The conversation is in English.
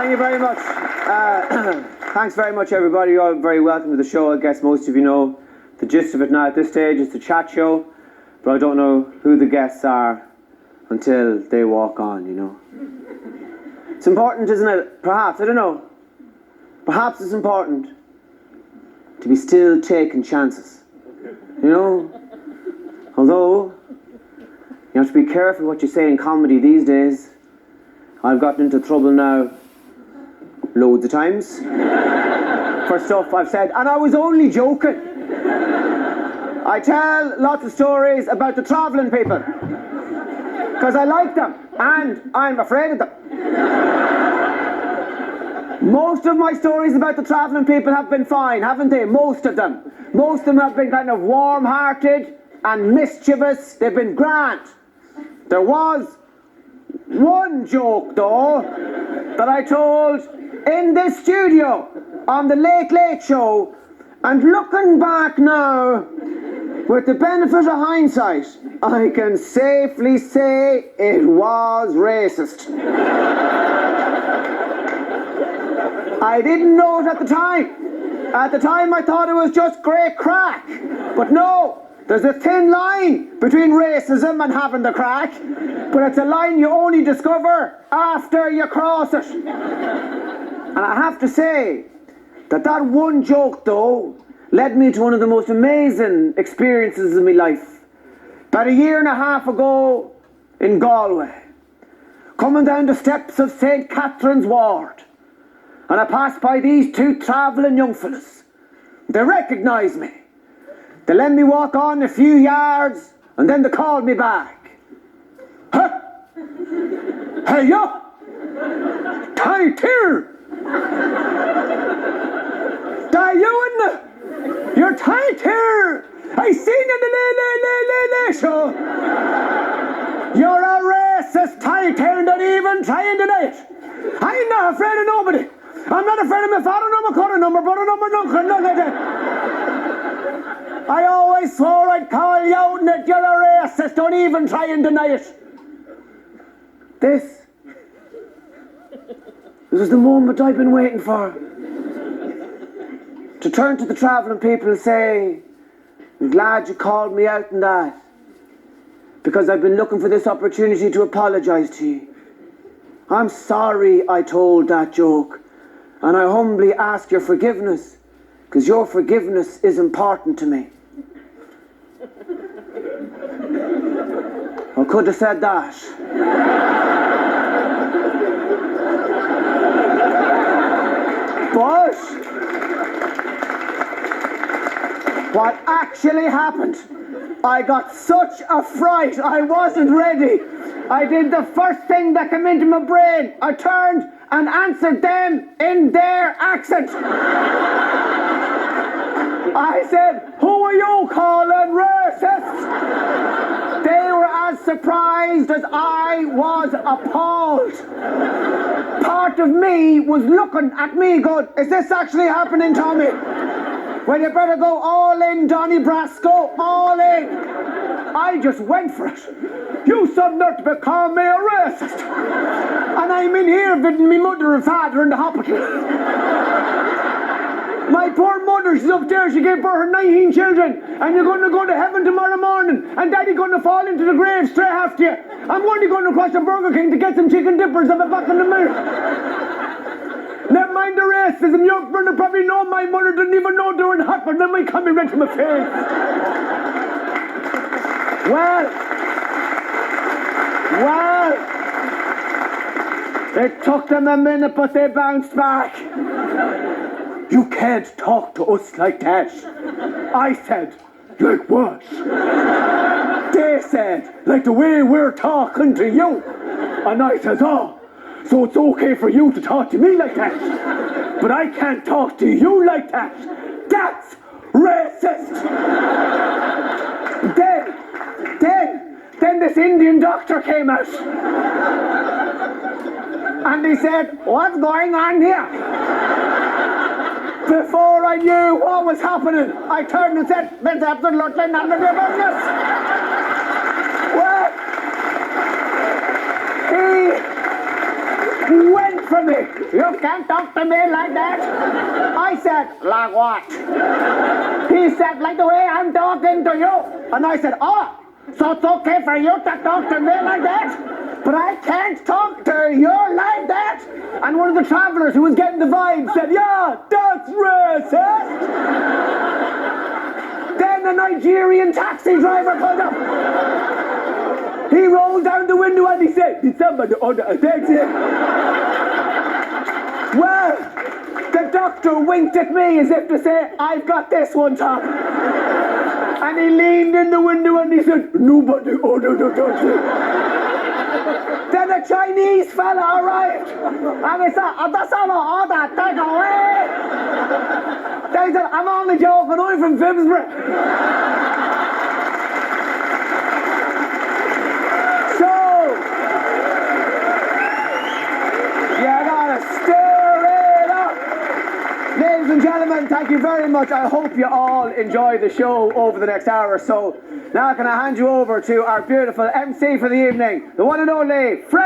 Thank you very much. Thanks very much, everybody. You're all very welcome to the show. I guess most of you know the gist of it now. At this stage, it's a chat show, but I don't know who the guests are until they walk on, you know. It's important, isn't it? Perhaps, I don't know. Perhaps it's important to be still taking chances, you know. Although, you have to be careful what you say in comedy these days. I've gotten into trouble now loads of times for stuff I've said, and I was only joking. I tell lots of stories about the travelling people because I like them and I'm afraid of them. Most of my stories about the travelling people have been fine, haven't they? Most of them. Most of them have been kind of warm-hearted and mischievous. They've been grand. There was one joke, though, that I told in this studio on the Late Late Show, and looking back now, with the benefit of hindsight, I can safely say it was racist. I didn't know it at the time. At the time I thought it was just great crack. But no, there's a thin line between racism and having the crack. But it's a line you only discover after you cross it. And I have to say that that one joke, though, led me to one of the most amazing experiences in my life. About a year and a half ago in Galway, coming down the steps of St. Catherine's Ward, and I passed by these two travelling young fellas. They recognised me. They let me walk on a few yards, and then they called me back. Huh? Hey, you! Tight here! That you in the... You're tight here! I seen you in the show! You're a racist tight here and don't even try and deny it! I'm not afraid of nobody! I'm not afraid of my father, no, my cousin, no, my brother, no, my uncle, none of that. I always swore I'd call you out and that you're a racist. Don't even try and deny it. This was the moment I've been waiting for. To turn to the travelling people and say, I'm glad you called me out in that, because I've been looking for this opportunity to apologise to you. I'm sorry I told that joke. And I humbly ask your forgiveness, because your forgiveness is important to me. I could have said that. But what actually happened, I got such a fright, I wasn't ready. I did the first thing that came into my brain. I turned and answered them in their accent. I said, who are you calling racist? They were as surprised as I was appalled. Part of me was looking at me going, is this actually happening, Tommy? Well, you better go all in, Donny Brasco, all in. I just went for it. You some nut to call me a racist. And I'm in here visiting me mother and father in the hospital. My poor mother, she's up there, she gave birth to 19 children, and you're going to go to heaven tomorrow morning, and Daddy's going to fall into the grave straight after you. I'm only going to cross the Burger King to get some chicken dippers and a back in the mirror. Never mind the racism, your brother probably know my mother didn't even know they were in hot, but then my coming right to my face. Well, it took them a minute, but they bounced back. You can't talk to us like that. I said, like what? They said, like the way we're talking to you. And I said, oh, so it's okay for you to talk to me like that. But I can't talk to you like that. That's racist. Then this Indian doctor came out. And he said, what's going on here? Before I knew what was happening, I turned and said, there's absolutely none of your business. Well, he went for me. You can't talk to me like that. I said, like what? He said, like the way I'm talking to you. And I said, oh, so it's okay for you to talk to me like that? But I can't talk to you like that. And one of the travellers who was getting the vibe said, yeah, that's racist. Then a Nigerian taxi driver pulled up. He rolled down the window and he said, did somebody order a taxi? Well, the doctor winked at me as if to say, I've got this one, Tom. And he leaned in the window and he said, nobody ordered a taxi. Then a Chinese fella arrived and he said, that's all I order, take away. Then he said, I'm only joking, I'm from Finsbury. So, you gotta stir it up. Ladies and gentlemen, thank you very much. I hope you all enjoy the show over the next hour or so. Now can I hand you over to our beautiful MC for the evening, the one and only Fred.